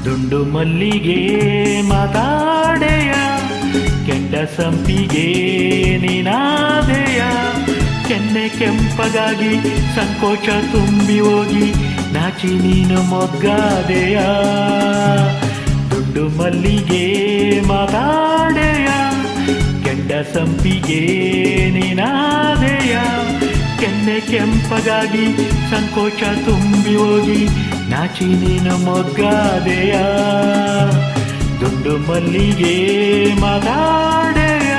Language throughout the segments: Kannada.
ದುಂಡು ಮಲ್ಲಿಗೆ ಮಾತಾಡೆಯ, ಕೆಂಡ ಸಂಪಿಗೆ ನೀನಾದೆಯ. ಕೆನ್ನೆ ಕೆಂಪಗಾಗಿ ಸಂಕೋಚ ತುಂಬಿ ಹೋಗಿ ನಾಚಿ ನೀನು ಮೊಗ್ಗಾದೆಯ. ದುಂಡು ಮಲ್ಲಿಗೆ ಮಾತಾಡೆಯ, ಕೆಂಡ ಸಂಪಿಗೆ ನೀನಾದೆಯ. ಕೆನ್ನೆ ಕೆಂಪಗಾಗಿ ಸಂಕೋಚ ತುಂಬಿ ಹೋಗಿ ನಾಚಿ ನೀನು ಮೊಗ್ಗಾದೆಯ. ದುಂಡು ಮಲ್ಲಿಗೆ ಮಾತಾಡೆಯ.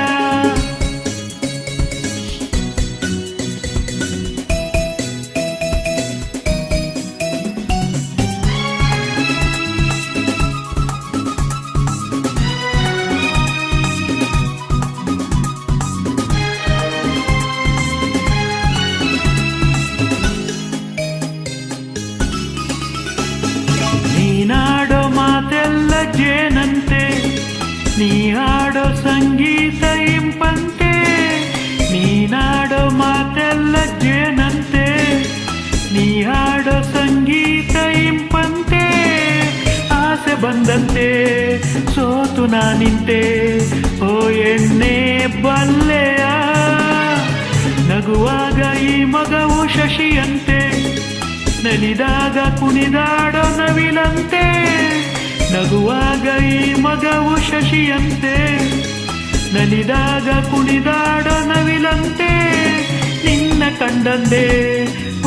ನೀನಾಡೋ ಮಾತೆಲ್ಲ ಜೇನಂತೆ, ನೀ ಹಾಡೋ ಸಂಗೀತ ಇಂಪಂತೆ. ನೀನಾಡೋ ಮಾತೆಲ್ಲ ಜೇನಂತೆ, ನೀ ಹಾಡೋ ಸಂಗೀತ ಇಂಪಂತೆ. ಆಸೆ ಬಂದಂತೆ ಸೋತು ನಾನಿಂತೆ, ಓ ಎಣ್ಣೆ ಬಲ್ಲೆಯ. ನಗುವಾಗ ಈ ಮಗವು ಶಶಿಯಂತೆ, ನಲಿದಾಗ ಕುಣಿದಾಡೋ ನವಿಲಂತೆ. ನಗುವಾಗ ಈ ಮಗವು ಶಶಿಯಂತೆ, ನಲಿದಾಗ ಕುಣಿದಾಡೋ ನವಿಲಂತೆ. ನಿನ್ನ ಕಂಡಂದೆ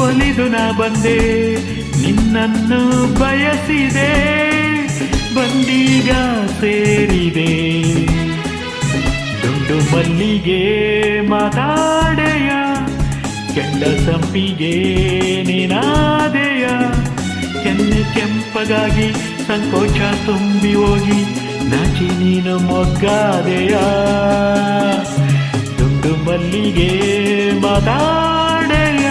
ಒಲಿದು ನಾ ಬಂದೆ, ನಿನ್ನನ್ನು ಬಯಸಿದೆ, ಬಂದೀಗ ಸೇರಿದೆ. ದುಂಡು ಮಲ್ಲಿಗೆ ಮಾತಾಡೆಯ, ಕೆಂಡ ಸಂಪಿಗೆ ನೀನಾದೆಯ. ಕೆನ್ನೆ ಕೆಂಪಗಾಗಿ ಸಂಕೋಚ ತುಂಬಿ ಹೋಗಿ ನಾಚಿ ನೀನು ಮೊಗ್ಗಾದೆಯ. ದುಂಡು ಮಲ್ಲಿಗೆ ಮಾತಾಡೆಯ.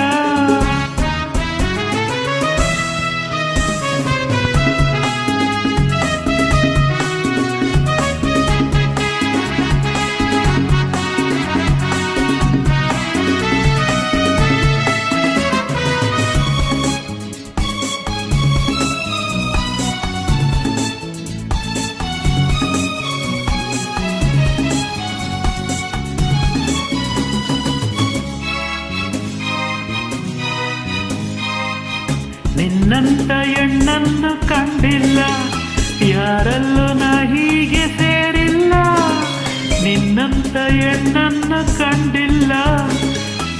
ನಿನ್ನಂತ ಹೆಣ್ಣನ್ನು ಕಂಡಿಲ್ಲ, ಯಾರಲ್ಲೂ ನಾ ಹೀಗೆ ಸೇರಿಲ್ಲ. ನಿನ್ನಂತ ಹೆಣ್ಣನ್ನು ಕಂಡಿಲ್ಲ,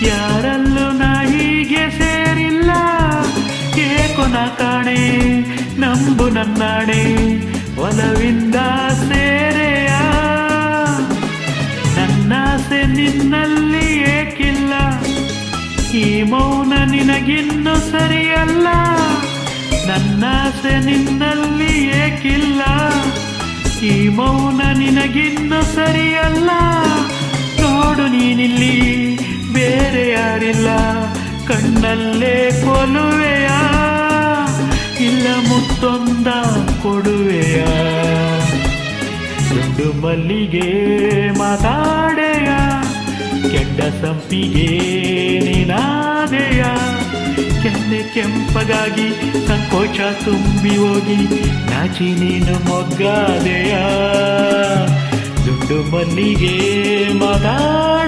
ಯಾರಲ್ಲೂ ನಾ ಹೀಗೆ ಸೇರಿಲ್ಲ. ಏಕೋ ನಾ ಕಾಣೆ ನಂಬು ನನ್ನಾಣೆ, ಒಲವಿಂದ ಸೇರೆಯ. ನನ್ನಾಸೆ ನಿನ್ನಲ್ಲಿ ಏಕಿಲ್ಲ, ಈ ಮೌನ ನಿನಗಿನ್ನು ಸರಿಯಲ್ಲ. ನನ್ನಾಸೆ ನಿನ್ನಲ್ಲಿ ಏಕಿಲ್ಲ, ಈ ಮೌನ ನಿನಗಿನ್ನು ಸರಿಯಲ್ಲ. ನೋಡು ನೀನಿಲ್ಲಿ ಬೇರೆ ಯಾರಿಲ್ಲ, ಕಣ್ಣಲ್ಲೇ ಕೊಲುವೆಯ, ಇಲ್ಲ ಮುತ್ತೊಂದ ಕೊಡುವೆಯ. ದುಂಡು ಮಲ್ಲಿಗೆ ಮಾತಾಡೆಯ, ಕೆಂಡ ಸಂಪಿಗೆ ನೀನಾದೆಯ. ಕೆನ್ನೆ ಕೆಂಪಗಾಗಿ ಸಂಕೋಚ ತುಂಬಿ ಹೋಗಿ ನಾಚಿ ನೀನು ಮೊಗ್ಗಾದೆಯ. ದುಂಡು ಮಲ್ಲಿಗೆ ಮಾತಾಡೆಯ.